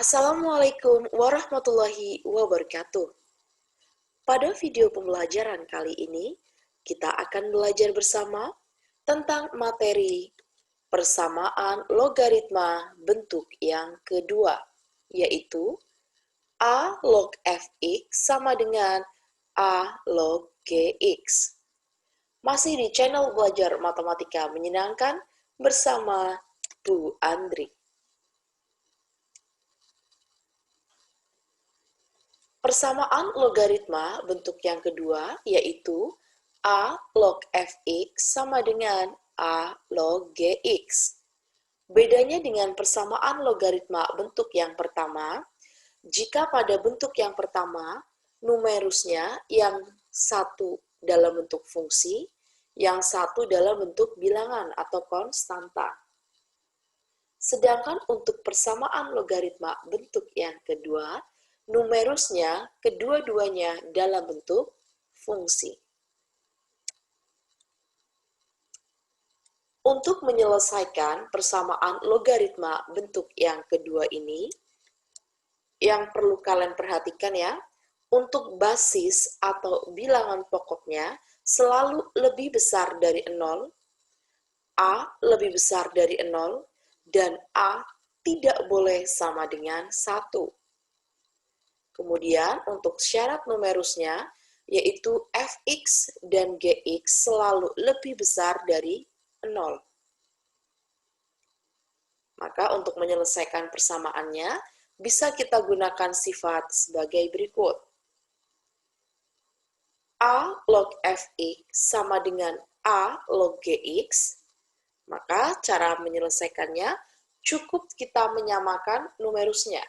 Assalamualaikum warahmatullahi wabarakatuh. Pada video pembelajaran kali ini, kita akan belajar bersama tentang materi persamaan logaritma bentuk yang kedua, yaitu A log fx sama dengan A log gx. Masih di channel Belajar Matematika Menyenangkan bersama Bu Andri. Persamaan logaritma bentuk yang kedua yaitu A log fx sama dengan A log gx. Bedanya dengan persamaan logaritma bentuk yang pertama, jika pada bentuk yang pertama, numerusnya yang satu dalam bentuk fungsi, yang satu dalam bentuk bilangan atau konstanta. Sedangkan untuk persamaan logaritma bentuk yang kedua, numerusnya kedua-duanya dalam bentuk fungsi. Untuk menyelesaikan persamaan logaritma bentuk yang kedua ini, yang perlu kalian perhatikan ya, untuk basis atau bilangan pokoknya selalu lebih besar dari 0, A lebih besar dari 0, dan A tidak boleh sama dengan 1. Kemudian untuk syarat numerusnya, yaitu fx dan gx selalu lebih besar dari 0. Maka untuk menyelesaikan persamaannya, bisa kita gunakan sifat sebagai berikut. A log fx sama dengan A log gx, maka cara menyelesaikannya cukup kita menyamakan numerusnya,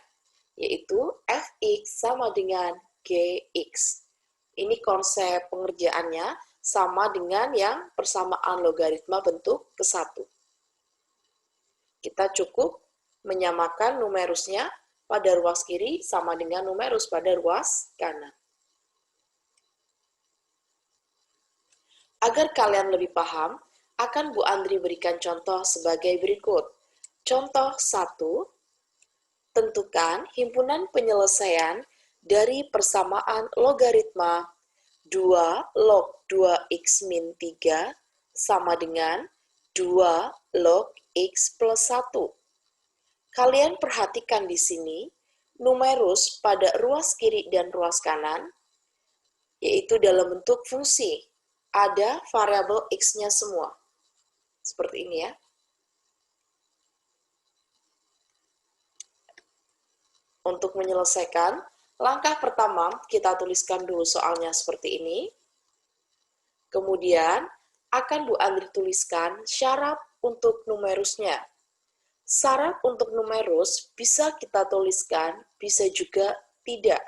yaitu fx sama dengan gx. Ini konsep pengerjaannya sama dengan yang persamaan logaritma bentuk ke-1. Kita cukup menyamakan numerusnya pada ruas kiri sama dengan numerus pada ruas kanan. Agar kalian lebih paham, akan Bu Andri berikan contoh sebagai berikut. Contoh 1, tentukan himpunan penyelesaian dari persamaan logaritma 2 log 2x min 3 sama dengan 2 log x plus 1. Kalian perhatikan di sini, numerus pada ruas kiri dan ruas kanan, yaitu dalam bentuk fungsi. Ada variabel x-nya semua. Seperti ini ya. Untuk menyelesaikan, langkah pertama kita tuliskan dulu soalnya seperti ini. Kemudian akan Bu Andri tuliskan syarat untuk numerusnya. Syarat untuk numerus bisa kita tuliskan, bisa juga tidak.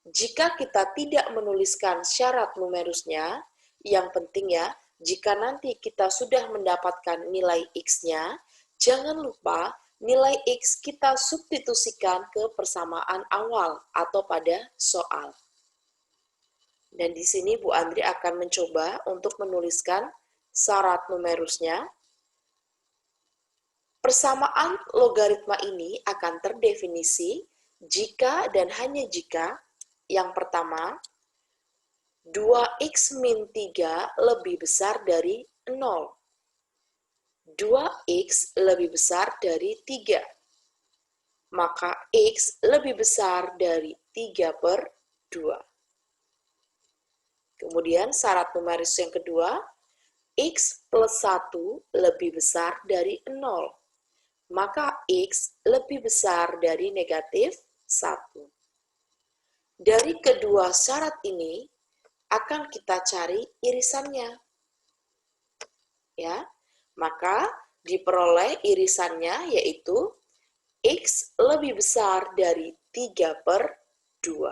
Jika kita tidak menuliskan syarat numerusnya, yang penting ya, jika nanti kita sudah mendapatkan nilai x-nya, jangan lupa nilai x kita substitusikan ke persamaan awal atau pada soal. Dan di sini Bu Andri akan mencoba untuk menuliskan syarat numerusnya. Persamaan logaritma ini akan terdefinisi jika dan hanya jika yang pertama, 2x min 3 lebih besar dari 0. 2x lebih besar dari 3. Maka x lebih besar dari 3 per 2. Kemudian syarat numeris yang kedua, x plus 1 lebih besar dari 0. Maka x lebih besar dari negatif 1. Dari kedua syarat ini, akan kita cari irisannya. Ya, maka diperoleh irisannya yaitu x lebih besar dari 3 per 2.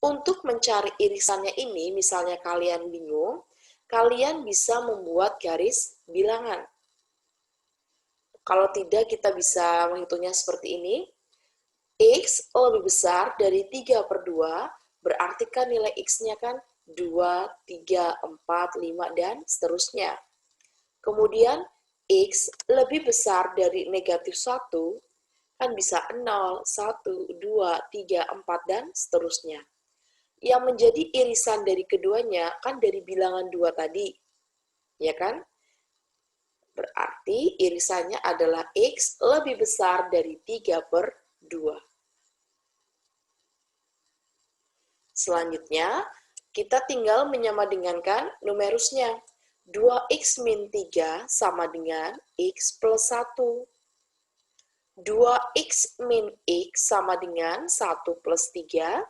Untuk mencari irisannya ini, misalnya kalian bingung, kalian bisa membuat garis bilangan. Kalau tidak, kita bisa menghitungnya seperti ini. X lebih besar dari 3 per 2, berarti kan nilai X-nya kan 2, 3, 4, 5, dan seterusnya. Kemudian X lebih besar dari negatif 1, kan bisa 0, 1, 2, 3, 4, dan seterusnya. Yang menjadi irisan dari keduanya kan dari bilangan 2 tadi, ya kan? Berarti irisannya adalah X lebih besar dari 3/2. Selanjutnya, kita tinggal menyamadengankan numerusnya. 2x min 3 sama dengan x plus 1. 2x min x sama dengan 1 plus 3,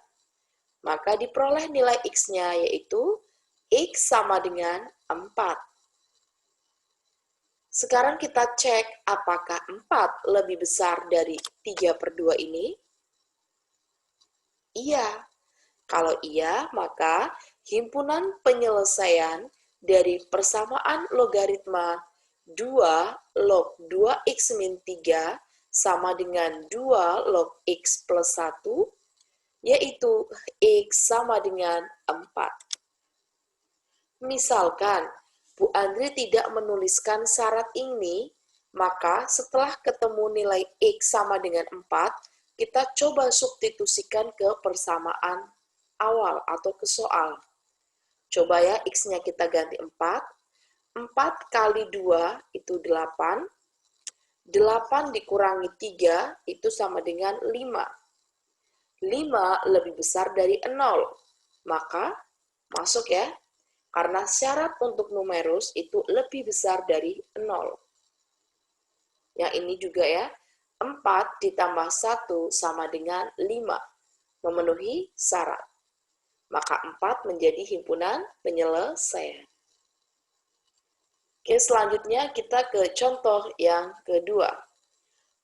maka diperoleh nilai x-nya yaitu x sama dengan 4. Sekarang kita cek apakah 4 lebih besar dari 3/2 ini? Iya. Kalau iya, maka himpunan penyelesaian dari persamaan logaritma 2 log 2x min 3 sama dengan 2 log x plus 1, yaitu x sama dengan 4. Misalkan, Bu Andri tidak menuliskan syarat ini, maka setelah ketemu nilai x sama dengan 4, kita coba substitusikan ke persamaan awal atau ke soal. Coba ya, x-nya kita ganti 4. 4 kali 2 itu 8. 8 dikurangi 3 itu sama dengan 5. 5 lebih besar dari 0. Maka masuk ya, karena syarat untuk numerus itu lebih besar dari 0. Yang ini juga ya, 4 ditambah 1 sama dengan 5. Memenuhi syarat. Maka 4 menjadi himpunan penyelesaian. Oke, selanjutnya kita ke contoh yang kedua.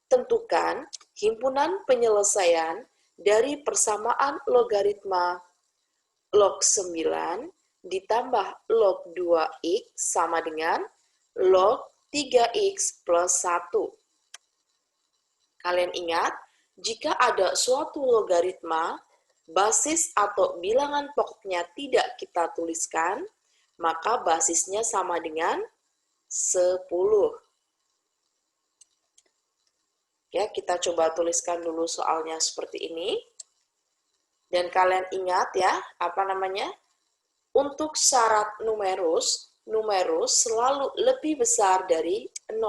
Tentukan himpunan penyelesaian dari persamaan logaritma log 9 ditambah log 2x sama dengan log 3x plus 1. Kalian ingat, jika ada suatu logaritma, basis atau bilangan pokoknya tidak kita tuliskan, maka basisnya sama dengan 10. Ya, kita coba tuliskan dulu soalnya seperti ini. Dan kalian ingat ya, untuk syarat numerus selalu lebih besar dari 0.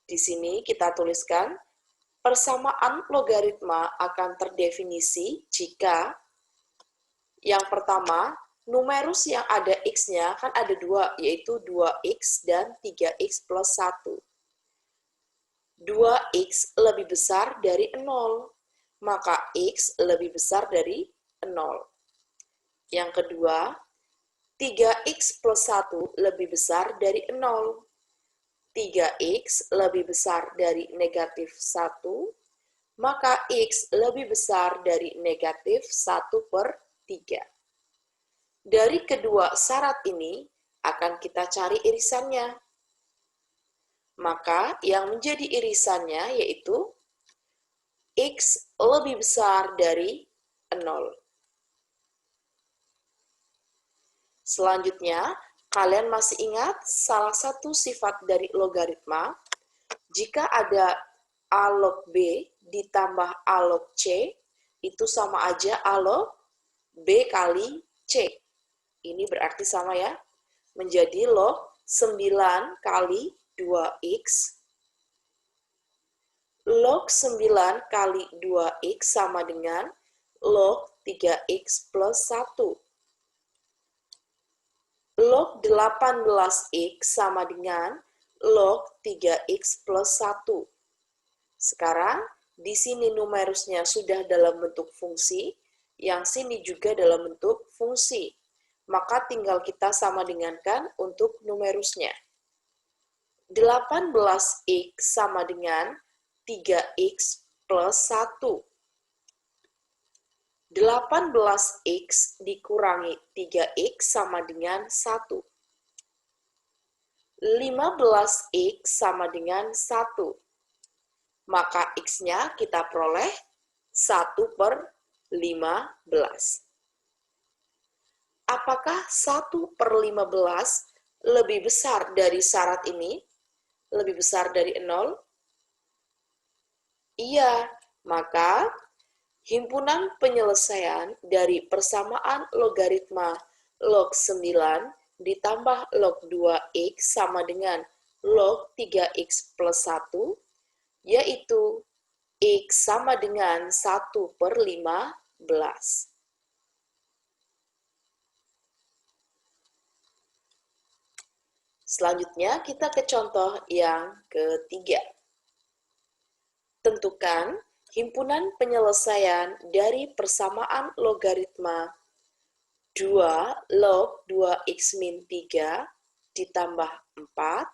Di sini kita tuliskan persamaan logaritma akan terdefinisi jika yang pertama, numerus yang ada x-nya kan ada 2, yaitu 2x dan 3x plus 1. 2x lebih besar dari 0, maka x lebih besar dari 0. Yang kedua, 3x plus 1 lebih besar dari 0. 3x lebih besar dari negatif 1, maka x lebih besar dari negatif 1/3. Dari kedua syarat ini akan kita cari irisannya. Maka yang menjadi irisannya yaitu x lebih besar dari 0. Selanjutnya, kalian masih ingat salah satu sifat dari logaritma? Jika ada A log B ditambah A log C, itu sama aja A log B kali C. Ini berarti sama ya, menjadi log 9 kali 2x. Log 9 kali 2x sama dengan log 3x plus 1. Log 18x sama dengan log 3x plus 1. Sekarang, di sini numerusnya sudah dalam bentuk fungsi, yang sini juga dalam bentuk fungsi. Maka tinggal kita sama dengankan untuk numerusnya. 18x sama dengan 3x plus 1. 18x dikurangi 3x sama dengan 1. 15x sama dengan 1. Maka x-nya kita peroleh 1/15. Apakah 1/15 lebih besar dari syarat ini? lebih besar dari 0? Iya, maka himpunan penyelesaian dari persamaan logaritma log 9 ditambah log 2x sama dengan log 3x plus 1, yaitu x sama dengan 1/15. Selanjutnya kita ke contoh yang ketiga. Tentukan himpunan penyelesaian dari persamaan logaritma 2 log 2x min 3 ditambah 4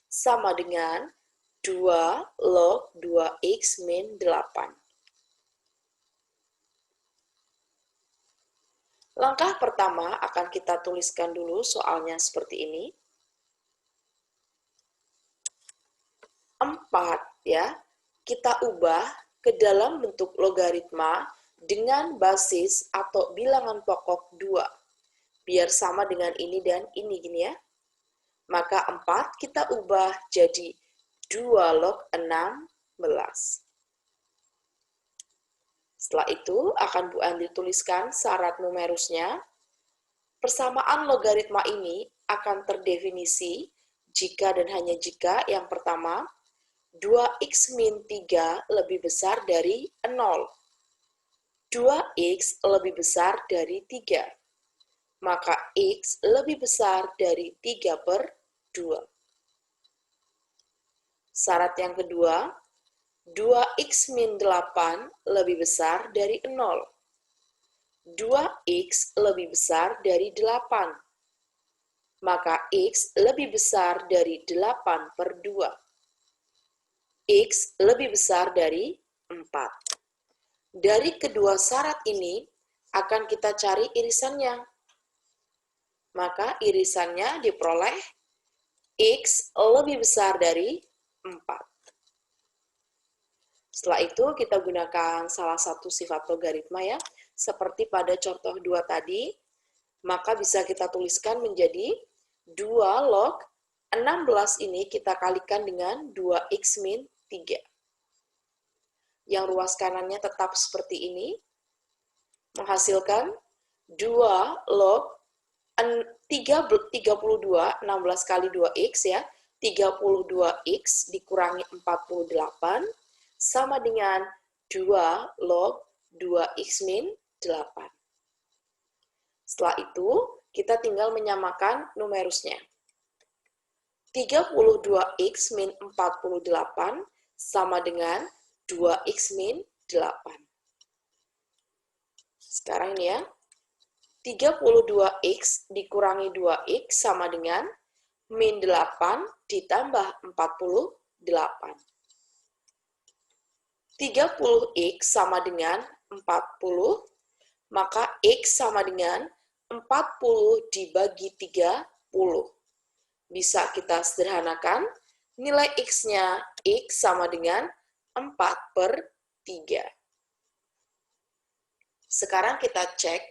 sama dengan 2 log 2x min 8. Langkah pertama akan kita tuliskan dulu soalnya seperti ini. 4 ya, kita ubah ke dalam bentuk logaritma dengan basis atau bilangan pokok 2. Biar sama dengan ini dan ini gini ya. Maka 4 kita ubah jadi 2 log 16. Setelah itu akan Bu Andri tuliskan syarat numerusnya. Persamaan logaritma ini akan terdefinisi jika dan hanya jika yang pertama 2x min 3 lebih besar dari 0. 2x lebih besar dari 3. Maka x lebih besar dari 3/2. Syarat yang kedua, 2x min 8 lebih besar dari 0. 2x lebih besar dari 8. Maka x lebih besar dari 8/2. X lebih besar dari 4. Dari kedua syarat ini akan kita cari irisannya. Maka irisannya diperoleh X lebih besar dari 4. Setelah itu kita gunakan salah satu sifat logaritma ya, seperti pada contoh 2 tadi, maka bisa kita tuliskan menjadi 2 log 16 ini kita kalikan dengan 2x min 3. Yang ruas kanannya tetap seperti ini, menghasilkan 2 log 32, 16 kali 2x ya, 32x dikurangi 48 sama dengan 2 log 2x min 8. Setelah itu, kita tinggal menyamakan numerusnya. 32x min 48 sama dengan 2x min 8. Sekarang ini ya, 32x dikurangi 2x sama dengan min 8 ditambah 48. 30x sama dengan 40, maka x sama dengan 40 dibagi 30. Bisa kita sederhanakan, nilai x-nya x sama dengan 4/3. Sekarang kita cek,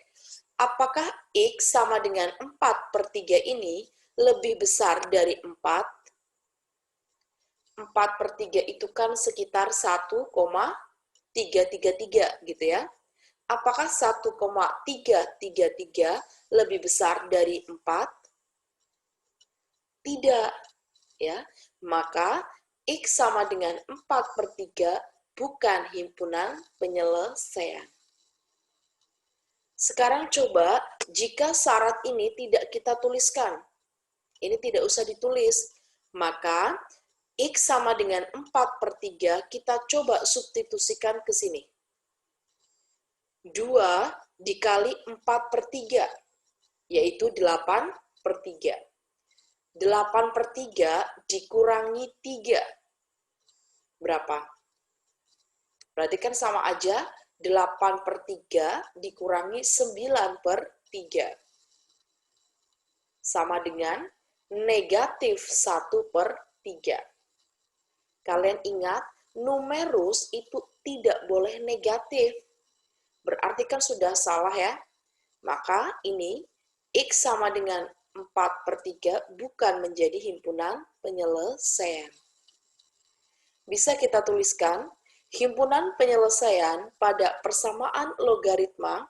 apakah x sama dengan 4/3 ini lebih besar dari 4? 4/3 itu kan sekitar 1,333 gitu ya. Apakah 1,333 lebih besar dari 4? Tidak, ya. Maka x sama dengan 4/3 bukan himpunan penyelesaian. Sekarang coba jika syarat ini tidak kita tuliskan. Ini tidak usah ditulis. Maka x sama dengan 4/3 kita coba substitusikan ke sini. 2 dikali 4/3, yaitu 8/3. 8/3 dikurangi 3. Berapa? Berarti kan sama aja 8/3 dikurangi 9/3. Sama dengan negatif 1/3. Kalian ingat, numerus itu tidak boleh negatif. Berarti kan sudah salah ya. Maka ini x sama dengan 4/3 bukan menjadi himpunan penyelesaian. Bisa kita tuliskan himpunan penyelesaian pada persamaan logaritma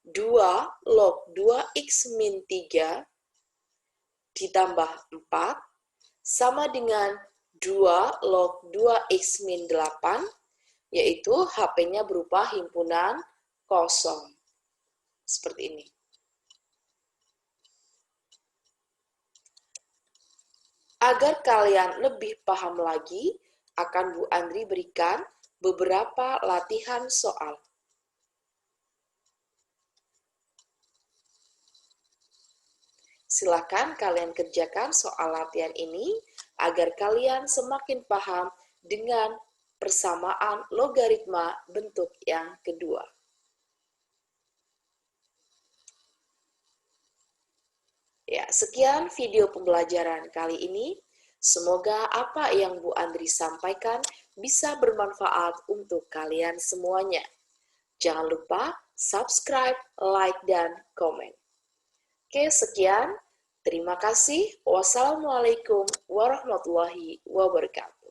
2 log 2x min 3 ditambah 4 sama dengan 2 log 2x min 8, yaitu HP-nya berupa himpunan kosong. Seperti ini. Agar kalian lebih paham lagi, akan Bu Andri berikan beberapa latihan soal. Silakan kalian kerjakan soal latihan ini agar kalian semakin paham dengan persamaan logaritma bentuk yang kedua. Ya, sekian video pembelajaran kali ini. Semoga apa yang Bu Andri sampaikan bisa bermanfaat untuk kalian semuanya. Jangan lupa subscribe, like, dan komen. Oke, sekian. Terima kasih. Wassalamualaikum warahmatullahi wabarakatuh.